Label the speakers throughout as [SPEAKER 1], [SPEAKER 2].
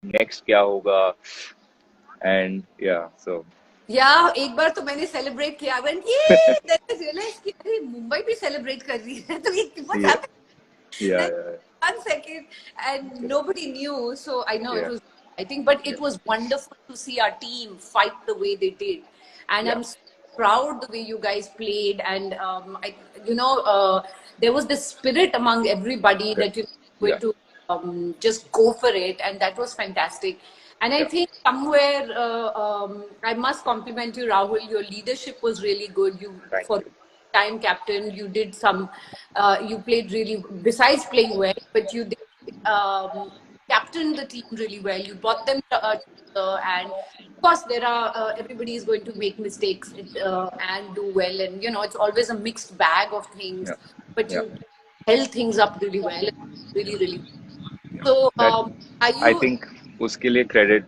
[SPEAKER 1] next क्या होगा, and yeah, so
[SPEAKER 2] एक बार तो मैंने सेलिब्रेट किया, went ये, then I realized कि अरे मुंबई भी सेलिब्रेट कर रही है, तो ये what's
[SPEAKER 1] yeah,
[SPEAKER 2] happening?
[SPEAKER 1] yeah,
[SPEAKER 2] Then
[SPEAKER 1] yeah,
[SPEAKER 2] 1 second, and nobody knew, so I know it
[SPEAKER 1] yeah,
[SPEAKER 2] was exciting, but
[SPEAKER 1] yeah,
[SPEAKER 2] it was wonderful to see our team fight the way they did, and
[SPEAKER 1] yeah,
[SPEAKER 2] I'm so proud the way you guys played, and there was this spirit among everybody
[SPEAKER 1] correct.
[SPEAKER 2] that you were
[SPEAKER 1] Yeah,
[SPEAKER 2] going to just go for it, and that was fantastic. And I
[SPEAKER 1] yeah,
[SPEAKER 2] think somewhere I must compliment you, Rahul. Your leadership was really good. You
[SPEAKER 1] thank
[SPEAKER 2] for
[SPEAKER 1] you.
[SPEAKER 2] time captain, you did some. You played really besides playing well, but you did captain the team really well. You brought them together, and of course, there are everybody is going to make mistakes and do well, and it's always a mixed bag of things.
[SPEAKER 1] Yeah,
[SPEAKER 2] But
[SPEAKER 1] yeah.
[SPEAKER 2] you held things up really well, really, really. So,
[SPEAKER 1] That
[SPEAKER 2] are
[SPEAKER 1] I
[SPEAKER 2] you?
[SPEAKER 1] think उसके लिए credit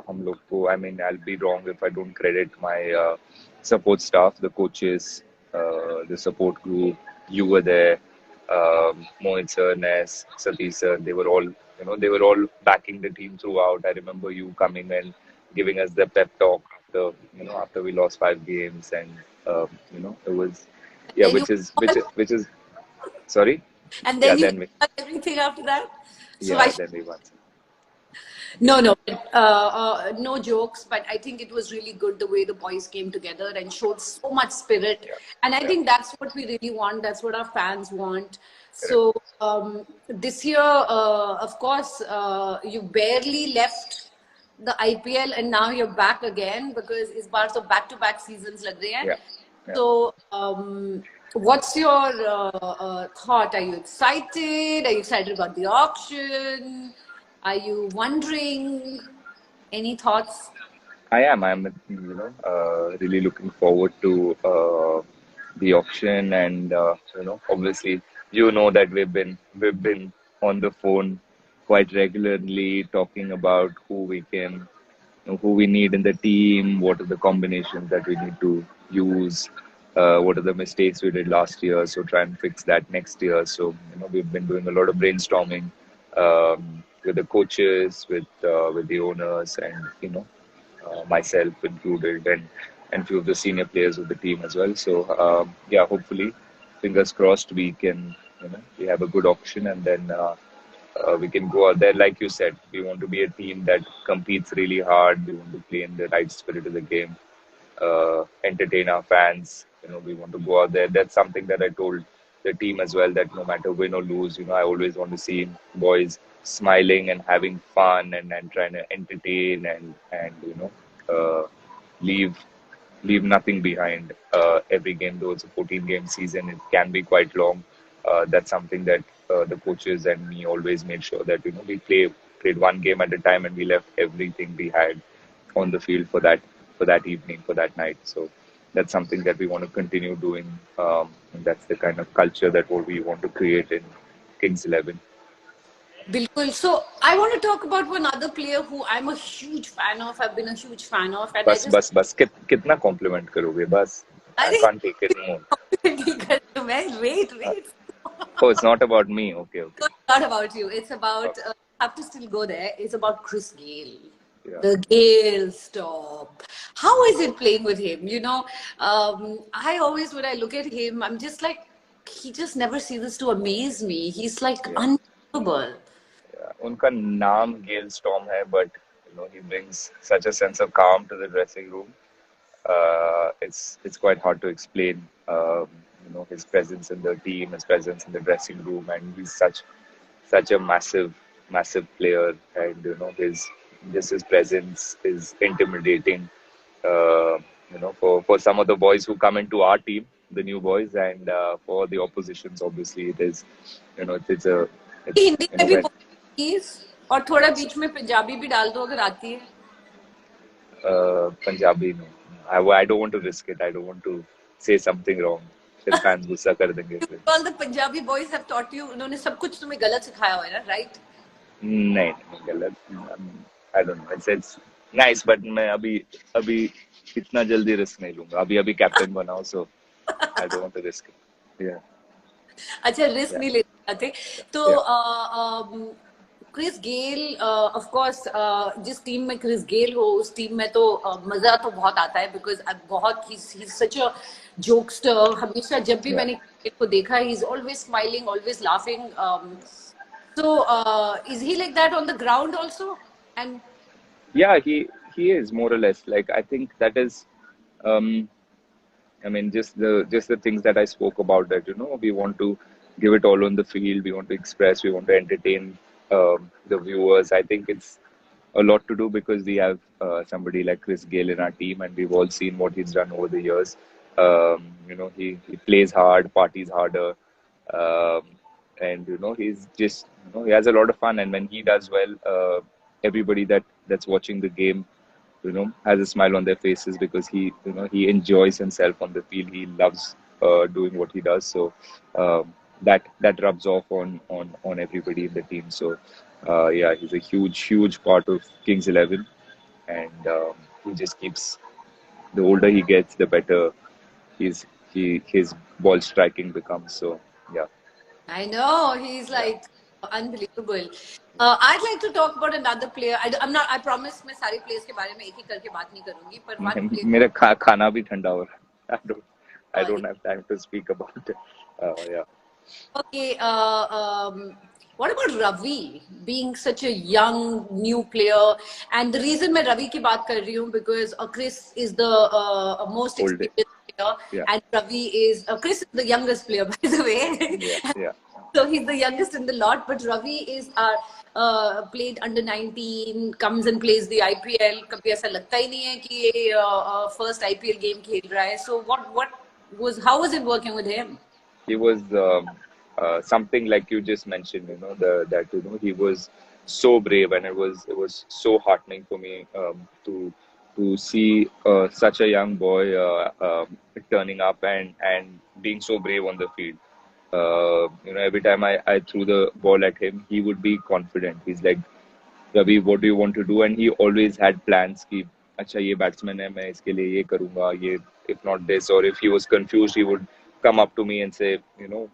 [SPEAKER 1] हम लोग को, I mean I'll be wrong if I don't credit my support staff, the coaches, the support group. You were there, Mohit sir, Ness, Satish sir. They were all backing the team throughout. I remember you coming and giving us the pep talk after after we lost 5 games, and it was yeah,
[SPEAKER 2] Then you
[SPEAKER 1] which is sorry,
[SPEAKER 2] and
[SPEAKER 1] yeah,
[SPEAKER 2] then you
[SPEAKER 1] then we
[SPEAKER 2] everything after that. So
[SPEAKER 1] yeah,
[SPEAKER 2] I
[SPEAKER 1] then we won. Yeah.
[SPEAKER 2] no jokes, but I think it was really good the way the boys came together and showed so much spirit.
[SPEAKER 1] Yeah,
[SPEAKER 2] And I
[SPEAKER 1] yeah,
[SPEAKER 2] think that's what we really want. That's what our fans want.
[SPEAKER 1] correct.
[SPEAKER 2] So this year, of course, you barely left the IPL and now you're back again because it's part of back-to-back seasons lag rahe hain.
[SPEAKER 1] Yeah, yeah.
[SPEAKER 2] So, what's your thought? Are you excited? Are you excited about the auction? Are you wondering? Any thoughts?
[SPEAKER 1] I'm really looking forward to the auction, and obviously, that we've been on the phone quite regularly talking about who we need in the team, what are the combinations that we need to use, what are the mistakes we did last year, so try and fix that next year. So, we've been doing a lot of brainstorming with the coaches, with the owners, and myself included, and few of the senior players of the team as well. So yeah, hopefully, fingers crossed, we have a good auction, and then we can go out there. Like you said, we want to be a team that competes really hard. We want to play in the right spirit of the game, entertain our fans. We want to go out there. That's something that I told the team as well, that no matter win or lose, I always want to see boys smiling and having fun, and trying to entertain, and leave leave nothing behind. Every game, though it's a 14-game season, it can be quite long. That's something that the coaches and me always made sure that we played one game at a time, and we left everything behind on the field for that evening, for that night. So that's something that we want to continue doing. And that's the kind of culture that what we want to create in Kings 11.
[SPEAKER 2] Bilkul. So I want to talk about one other player who I'm a huge fan of. I've been a huge fan of, and I
[SPEAKER 1] बस
[SPEAKER 2] just
[SPEAKER 1] बस बस कितना compliment करोगे बस. I
[SPEAKER 2] I
[SPEAKER 1] can't take it more.
[SPEAKER 2] think wait.
[SPEAKER 1] Oh, it's not about me. Okay, okay.
[SPEAKER 2] No, it's not about you. It's about,
[SPEAKER 1] Okay.
[SPEAKER 2] I have to still go there. It's about Chris Gale.
[SPEAKER 1] Yeah.
[SPEAKER 2] The Gale stop. How is it playing with him? I always, when I look at him, I'm just like, he just never ceases to amaze me. He's like
[SPEAKER 1] Yeah.
[SPEAKER 2] unbelievable.
[SPEAKER 1] Yeah. उनका नाम गेल storm है, but he brings such a sense of calm to the dressing room. It's quite hard to explain. His presence in the team, his presence in the dressing room, and he's such a massive player, and his presence is intimidating. For some of the boys who come into our team, the new boys, and for the oppositions, obviously it is, it's
[SPEAKER 2] Hindi में भी
[SPEAKER 1] when
[SPEAKER 2] please और थोड़ा बीच में पंजाबी भी डाल दो अगर आती है.
[SPEAKER 1] Punjabi, no. I don't want to risk it. I don't want to say something wrong. फिर fans गुस्सा कर देंगे फिर.
[SPEAKER 2] All the Punjabi boys have taught you. उन्होंने सब कुछ तुम्हें गलत सिखाया हुआ है ना, right?
[SPEAKER 1] नहीं नहीं गलत. I don't know. It's nice, but मैं अभी अभी इतना जल्दी रिस्क नहीं लूंगा. अभी कैप्टन बनाओ, so I don't want to risk it. Yeah,
[SPEAKER 2] अच्छा, रिस्क
[SPEAKER 1] yeah,
[SPEAKER 2] नहीं लेते. तो
[SPEAKER 1] yeah.
[SPEAKER 2] Chris Gayle of course जिस टीम में क्रिस गेल हो उस टीम में तो मजा तो बहुत आता है बिकॉज बहुत ही सच अ जोकस्टर हमेशा जब भी
[SPEAKER 1] Yeah,
[SPEAKER 2] मैंने क्रिकेट को देखा he is always smiling always laughing so is he like that on the ground also and
[SPEAKER 1] yeah, he is more or less like I think that is. Um, I mean, just the things that I spoke about. That we want to give it all on the field. We want to express. We want to entertain the viewers. I think it's a lot to do because we have somebody like Chris Gale in our team, and we've all seen what he's done over the years. He plays hard, parties harder, um, and he's just he has a lot of fun. And when he does well, everybody that's watching the game has a smile on their faces because he enjoys himself on the field. He loves doing what he does. So that rubs off on everybody in the team. So yeah, he's a huge part of Kings 11, and he just keeps. The older he gets, the better his ball striking becomes. So yeah.
[SPEAKER 2] I know he's
[SPEAKER 1] Yeah.
[SPEAKER 2] like unbelievable. I'd like to talk about another player. I'm not. I promise मैं सारे players के बारे में एक एक करके बात नहीं करूँगी. पर one player.
[SPEAKER 1] मेरा खाना भी ठंडा हो रहा है. I
[SPEAKER 2] Uh,
[SPEAKER 1] don't have time to speak about it. Yeah.
[SPEAKER 2] okay. What about Ravi being such a young new player? And the reason मैं Ravi की बात कर रही हूँ because Chris is the most
[SPEAKER 1] Old day.
[SPEAKER 2] experienced player
[SPEAKER 1] Yeah.
[SPEAKER 2] and Ravi is Chris is the youngest player by the way.
[SPEAKER 1] Yeah. Yeah.
[SPEAKER 2] So he's the youngest in the lot, but Ravi is played under 19, comes and plays the IPL. कभी ऐसा लगता ही नहीं है कि ये first IPL game खेल रहा है. So how was it working with him?
[SPEAKER 1] He was something like you just mentioned. That he was so brave, and it was so heartening for me to see such a young boy turning up and being so brave on the field. Every time I threw the ball at him, he would be confident. He's like, Ravi, what do you want to do? And he always had plans कि अच्छा ये batsman है मैं इसके लिए ये करूँगा ये if not this or if he was confused he would come up to me and say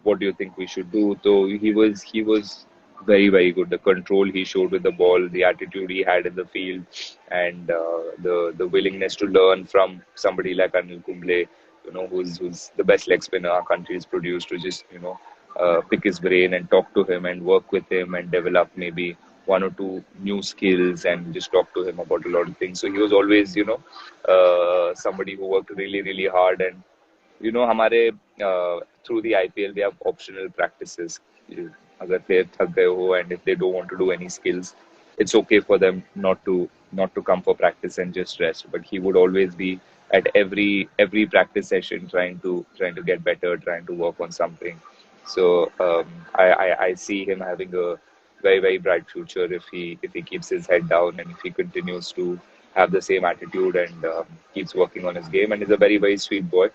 [SPEAKER 1] what do you think we should do. So he was very good. The control he showed with the ball, the attitude he had in the field, and the willingness to learn from somebody like Anil Kumble, who's the best leg spinner our country has produced, to just pick his brain and talk to him and work with him and develop maybe one or two new skills and just talk to him about a lot of things. So he was always somebody who worked really hard. And हमारे through the IPL we have optional practices. अगर player थक गए हो and if they don't want to do any skills, it's okay for them not to come for practice and just rest. But he would always be at every practice session trying to get better, trying to work on something. So I see him having a very bright future if he keeps his head down and if he continues to have the same attitude and keeps working on his game. And he's a very sweet boy,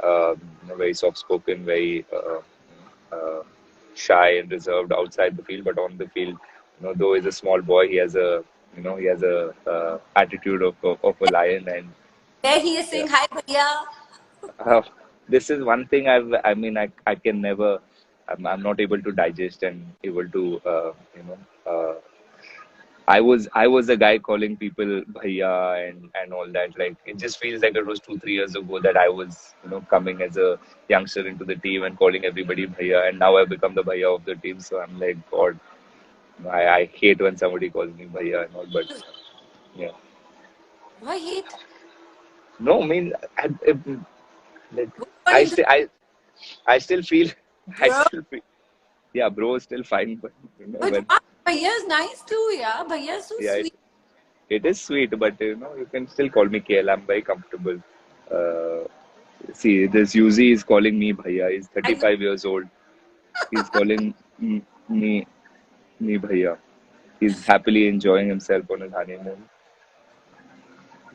[SPEAKER 1] very soft spoken, very shy and reserved outside the field, but on the field, though he's a small boy, he has a attitude of a lion. And
[SPEAKER 2] There he is
[SPEAKER 1] yeah,
[SPEAKER 2] saying hi, bhaiya.
[SPEAKER 1] uh, this is one thing I can never. I'm not able to digest and able to I was a guy calling people bhaiya and all that. Like it just feels like it was 2-3 years ago that I was coming as a youngster into the team and calling everybody bhaiya, and now I've become the bhaiya of the team. So I'm like, God, I hate when somebody calls me bhaiya and all. But yeah,
[SPEAKER 2] Why hate?
[SPEAKER 1] no, I mean, like,
[SPEAKER 2] What about
[SPEAKER 1] I
[SPEAKER 2] in the
[SPEAKER 1] still I still feel I
[SPEAKER 2] bro?
[SPEAKER 1] still feel yeah, bro, is still fine. But
[SPEAKER 2] But
[SPEAKER 1] when
[SPEAKER 2] wow, bhaiya is nice too, yeah. Bhaiya is so
[SPEAKER 1] yeah,
[SPEAKER 2] sweet.
[SPEAKER 1] it is sweet, but you can still call me KL. I'm very comfortable. Uh, See, this Yuzi is calling me Bhaiya. He's
[SPEAKER 2] I know.
[SPEAKER 1] 35 years old. He's calling me Bhaiya. He's happily enjoying himself on his honeymoon.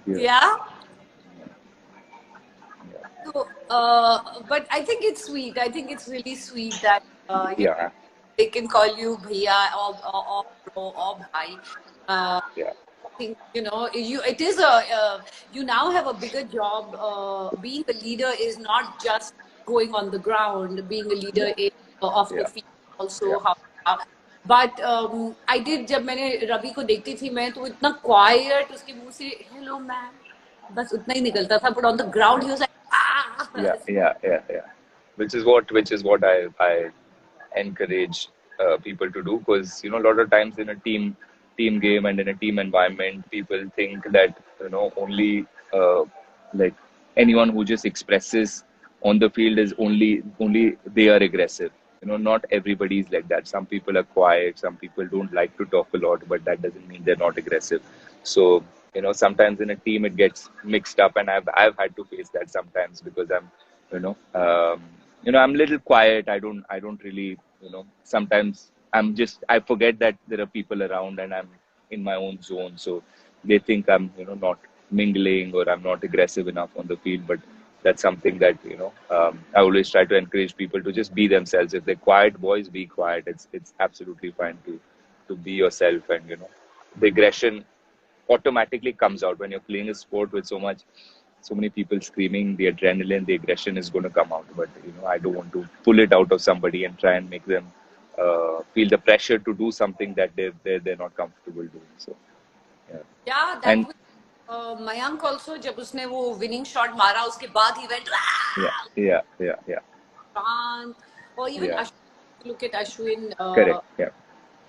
[SPEAKER 1] Yeah,
[SPEAKER 2] Yeah.
[SPEAKER 1] yeah,
[SPEAKER 2] So, but I think it's sweet. I think it's really sweet that
[SPEAKER 1] yeah,
[SPEAKER 2] they can call you bhaiya or bro or bhai.
[SPEAKER 1] yeah,
[SPEAKER 2] Think you it is a you now have a bigger job. Being a leader is not just going on the ground. Being a leader
[SPEAKER 1] yeah,
[SPEAKER 2] is off the
[SPEAKER 1] yeah,
[SPEAKER 2] field also.
[SPEAKER 1] yeah,
[SPEAKER 2] How but I did, जब मैंने रवि को देखती थी मैं, तो इतना quite, उसके मुंह से हेलो मैम बस उतना ही निकलता था, but on the ground he was
[SPEAKER 1] Yeah,
[SPEAKER 2] like
[SPEAKER 1] yeah, yeah, yeah. Which is what I encourage people to do, because a lot of times in a team game and in a team environment, people think that only like anyone who just expresses on the field is only they are aggressive. Not everybody is like that. Some people are quiet. Some people don't like to talk a lot, but that doesn't mean they're not aggressive. So sometimes in a team it gets mixed up, and I've had to face that sometimes, because you know um, I'm a little quiet. I don't really, sometimes I forget that there are people around and I'm in my own zone, so they think I'm not mingling or I'm not aggressive enough on the field. But that's something that I always try to encourage people to just be themselves. If they're quiet boys, be quiet. It's absolutely fine to be yourself. And the aggression automatically comes out when you're playing a sport with so many people screaming. The adrenaline, the aggression is going to come out. But I don't want to pull it out of somebody and try and make them feel the pressure to do something that they're not comfortable doing. So yeah.
[SPEAKER 2] या that
[SPEAKER 1] And
[SPEAKER 2] was Mayank also, जब उसने वो winning shot मारा उसके बाद he went
[SPEAKER 1] yeah, yeah, yeah, yeah,
[SPEAKER 2] शांत. Or even
[SPEAKER 1] yeah.
[SPEAKER 2] Ashwin, look at Ashwin,
[SPEAKER 1] Correct. Yeah,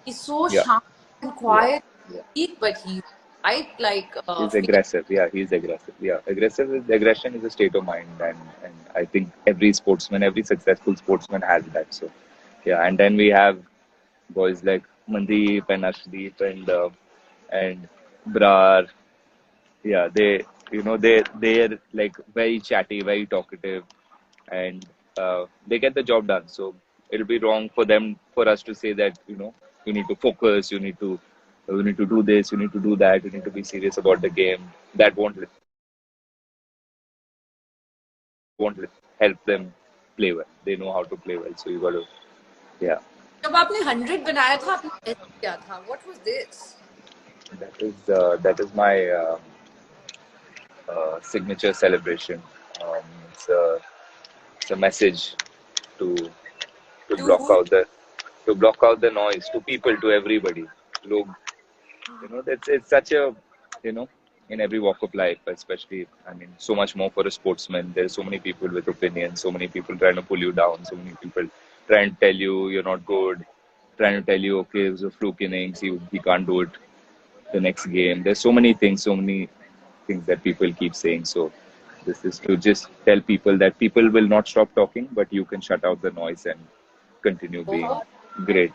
[SPEAKER 2] he's so
[SPEAKER 1] yeah,
[SPEAKER 2] sharp and
[SPEAKER 1] yeah,
[SPEAKER 2] quiet,
[SPEAKER 1] yeah.
[SPEAKER 2] but he right like
[SPEAKER 1] He's aggressive. Yeah, he's aggressive. Yeah, aggression is a state of mind, and I think every sportsman, every successful sportsman has that. So yeah, and then we have boys like Mandeep and Ashdeep and Brar. Yeah, they're like very chatty, very talkative, and they get the job done. So it'll be wrong for us to say that you need to focus, you need to do this, you need to do that, you need to be serious about the game. That won't help them play well. They know how to play well, so you got to, yeah.
[SPEAKER 2] जब आपने 100 बनाया था आपने test किया था, what was this?
[SPEAKER 1] That is my signature celebration. It's a message to to block
[SPEAKER 2] to
[SPEAKER 1] out the to block out the noise, to people, to everybody. Log, it's such a, you know in every walk of life, especially, I mean, so much more for a sportsman. There's so many people with opinions, so many people trying to pull you down, so many people trying to tell you you're not good, trying to tell you, okay, it was a fluke innings, he can't do it the next game. There's so many things that people keep saying. So this is to just tell people that people will not stop talking, but you can shut out the noise and continue being
[SPEAKER 2] Oh,
[SPEAKER 1] great.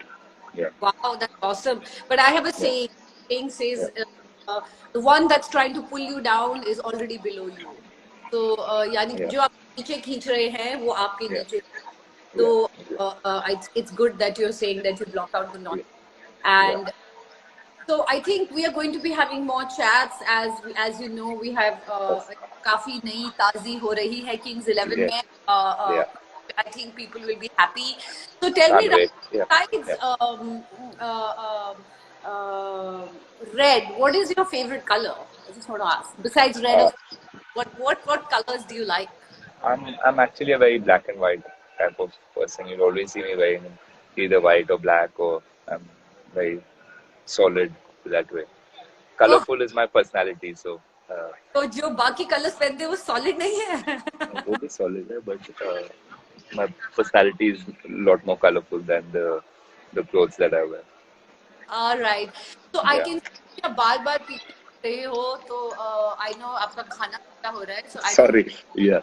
[SPEAKER 1] Yeah,
[SPEAKER 2] wow, that's awesome. But I have a
[SPEAKER 1] yeah,
[SPEAKER 2] saying. Saying
[SPEAKER 1] yeah,
[SPEAKER 2] says the one that's trying to pull you down is already below you. So यानी कि
[SPEAKER 1] yeah,
[SPEAKER 2] जो आप नीचे खींच रहे हैं वो आपके
[SPEAKER 1] yeah,
[SPEAKER 2] नीचे.
[SPEAKER 1] yeah,
[SPEAKER 2] So
[SPEAKER 1] yeah,
[SPEAKER 2] it's good that you're saying that you block out the noise.
[SPEAKER 1] yeah, yeah,
[SPEAKER 2] And so I think we are going to be having more chats as you know we have
[SPEAKER 1] yes,
[SPEAKER 2] काफी नई ताजी हो रही है Kings 11
[SPEAKER 1] yeah,
[SPEAKER 2] में.
[SPEAKER 1] yeah.
[SPEAKER 2] I think people will be happy. So tell me,
[SPEAKER 1] Can't wait. Yeah,
[SPEAKER 2] besides
[SPEAKER 1] yeah.
[SPEAKER 2] uh, uh, red, what is your favorite color? I just want to ask. Besides red,
[SPEAKER 1] Uh,
[SPEAKER 2] what colors do you like?
[SPEAKER 1] I'm actually a very black and white type of person. You'll always see me wearing either white or black, or I'm very solid that way.
[SPEAKER 2] Oh,
[SPEAKER 1] Colorful is my personality, so
[SPEAKER 2] तो जो बाकी colours पहनते हैं वो solid नहीं है.
[SPEAKER 1] वो भी solid है, but my personality is a lot more colorful than the clothes that I wear.
[SPEAKER 2] All right. So I
[SPEAKER 1] Yeah.
[SPEAKER 2] can see आप बार-बार पीछे देख रहे हो, तो I know आपका खाना पूरा हो रहा है. So I don't.
[SPEAKER 1] Sorry. Yeah.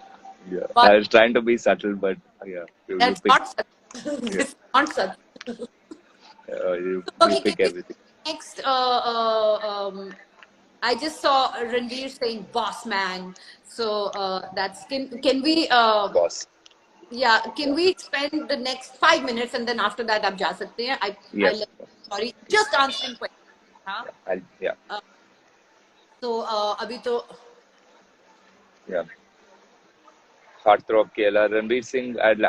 [SPEAKER 1] Yeah.
[SPEAKER 2] But
[SPEAKER 1] I was trying to be subtle, but yeah, you
[SPEAKER 2] that's
[SPEAKER 1] pick.
[SPEAKER 2] not such.
[SPEAKER 1] Yeah.
[SPEAKER 2] This is not such.
[SPEAKER 1] You
[SPEAKER 2] Okay, can
[SPEAKER 1] pick
[SPEAKER 2] we
[SPEAKER 1] everything.
[SPEAKER 2] next? I just saw Ranveer saying "boss man." So that's can we
[SPEAKER 1] Boss.
[SPEAKER 2] yeah, can
[SPEAKER 1] Yeah.
[SPEAKER 2] we spend the next 5 minutes and then after that आप जा सकते हैं. I
[SPEAKER 1] Yes.
[SPEAKER 2] sorry, just answering questions. हाँ.
[SPEAKER 1] Yeah.
[SPEAKER 2] Uh, so अभी तो
[SPEAKER 1] Yeah. Heartthrob Kela, Ranveer Singh. I'd